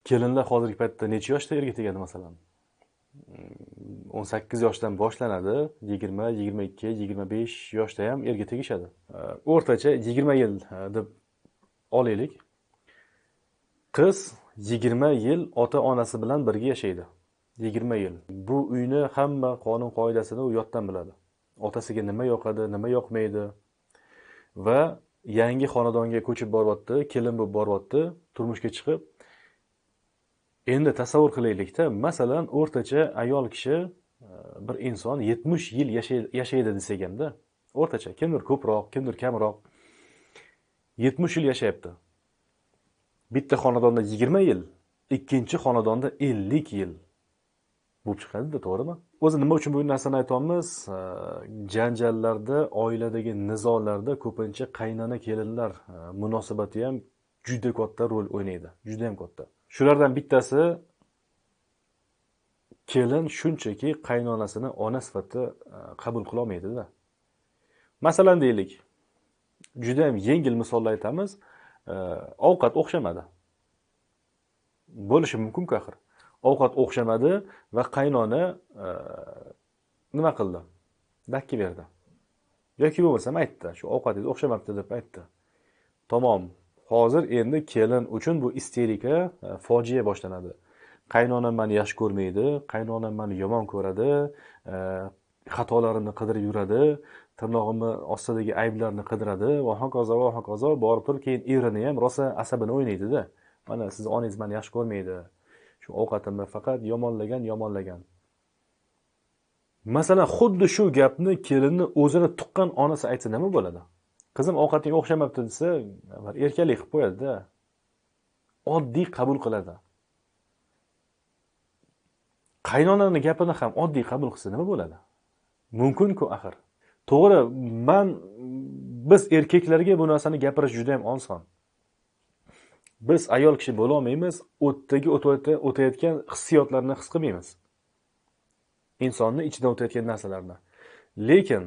Kelinlar hozirgi paytda necha yoshda erga tegadi masalan? 18 yoshdan boshlanadi, 20, 22, 25 yoshda ham erga tegishadi. O'rtacha 20 yil deb olaylik. Qiz 20 yil ota-onasi bilan birga yashaydi. 20 yil. Bu uyni hamma qonun qoidasini u yoddan biladi. Otasiga nima yoqadi, nima yoqmaydi va yangi xonadonga ko'chib boryapti, kelin bo'lib boryapti, turmushga chiqib. Endi tasavvur qilaylik-da, masalan, o'rtacha ayol kishi bir inson 70 yil yashaydi desak hamda, o'rtacha, kimdir ko'proq, kimdir kamroq 70 yil yashayapti. Bitta xonadonda 20 yil, ikkinchi xonadonda 50 yil bo'lib chiqadi-da, to'g'rimi? O'zi nima uchun bu narsani aytamiz? Janjallarda, oiladagi nizolarda ko'pincha qaynona kelinlar munosabati ham juda katta rol o'ynaydi, juda ham katta. Shulardan bittasi, kelin shunchaki qaynonasini ona sifatida qabul qila olmaydi-da. Masalan deylik, juda ham yengil misollar aytamiz, ovqat o'xshamadi. Bo'lishi mumkin-ku axir. Ovqat o'xshamadi va qaynona nima qildi? Dakki berdi. Yoki bo'lmasa aytdi, shu ovqatingiz o'xshamabdi deb aytdi. Tamom. Hozir endi kelin uchun bu isterika, fojia boshlanadi. Qaynonam meni yaxshi ko'rmaydi, qaynonam meni yomon ko'radi, xatolarimni qidirib yuradi, tirnog'imni ostidagi ayblarni qidiradi va hokazo, borib turib keyin erini ham rosa asabini o'ynaydi-da. Mana siz onangiz meni yaxshi ko'rmaydi. Shu ovqatimni faqat yomonlagan. Masalan, xuddi shu gapni kelinni o'zini tuqqan onasi aytsa nima bo'ladi? Qizim ovqating o'xshamabdi desa, erkalik qilib qo'yadi-da. Oddiy qabul qiladi. Qaynonaning gapini ham oddiy qabul qilsa nima bo'ladi? Mumkin-ku axir. To'g'ri, biz erkaklarga bu narsani gapirish juda ham oson. Biz ayol kishi bo'la olmaymiz, o'tdagi o'tayotgan hissiyotlarni his qilmaymiz. Insonning ichidan o'tayotgan narsalarni. Lekin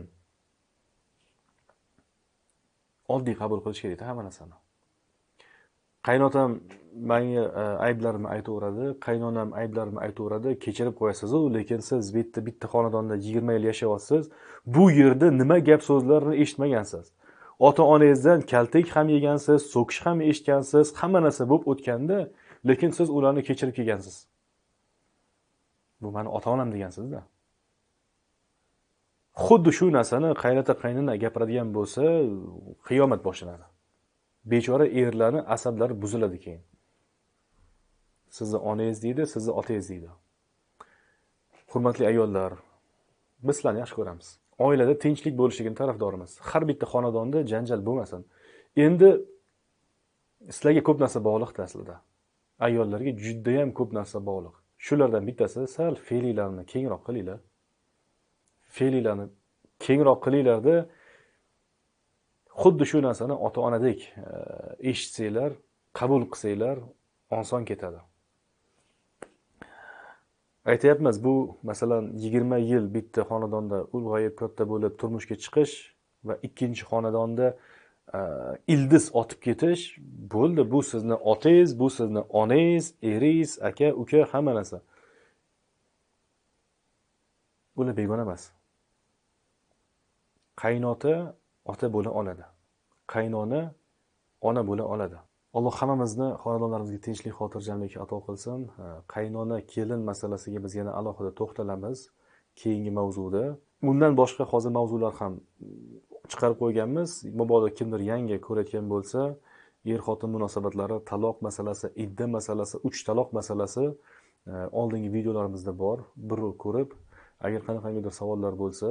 oddiy qabul qilish kerak hamma narsani. Qaynotam menga ayblarimni aytaveradi, qaynonam ayblarimni aytaveradi, kechirib qo'yasiz-ku, lekin siz bitta xonadonda 20 yil yashayapsiz, bu yerda nima gap so'zlarni eshitmagansiz. Ota-onangizdan kaltak ham yegansiz, so'kish ham eshitgansiz, hamma narsa bo'lib o'tganda, lekin siz ularni kechirib kelgansiz. Bu meni ota-onam degansiz-da. Xuddi shu narsani qaynota-qaynona gapiradigan bo'lsa, qiyomat boshlanadi. Bechora erlarni asablari buziladi keyin. Sizni onangiz deydi, sizni otangiz deydi. Hurmatli ayollar, biz sizlarni yaxshi ko'ramiz. Oilada tinchlik bo'lishligini tarafdorimiz. Har bitta xonadonda janjal bo'lmasin. Endi sizlarga ko'p narsa bog'liq aslida. Ayollarga juda ham ko'p narsa bog'liq. Shulardan bittasi sal fe'linglarni kengroq qilinglar. Fe'linglarni kengroq qilinglarda xuddi shu narsani ota-onadek eshitsanglar, qabul qilsanglar, oson ketadi. Aytayapmiz, bu masalan 20 yil bitta xonadonda ulg'ayib katta bo'lib turmushga chiqish va ikkinchi xonadonda ildiz otib ketish bo'ldi. Bu sizni otangiz, bu sizni onangiz, eringiz, aka, uka, hamma narsa. Bular begona emas. Qaynota ota bo'la oladi. Qaynona ona bo'la oladi. Alloh hammamizni xonadonlarimizga tinchlik, xotirjamlik ato qilsin. Qaynona kelin masalasiga biz yana alohida to'xtalamiz keyingi mavzuda. Bundan boshqa hozir mavzular ham chiqarib qo'yganmiz. Mabodo kimdir yangi ko'rayotgan bo'lsa, er-xotin munosabatlari, taloq masalasi, idda masalasi, 3 taloq masalasi oldingi videolarimizda bor. Bir ko'rib, agar qanaqangidir savollar bo'lsa,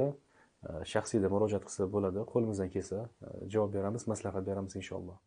shaxsiyda murojaat qilsa bo'ladi. Qo'limizdan kelsa javob beramiz, maslahat beramiz inshaalloh.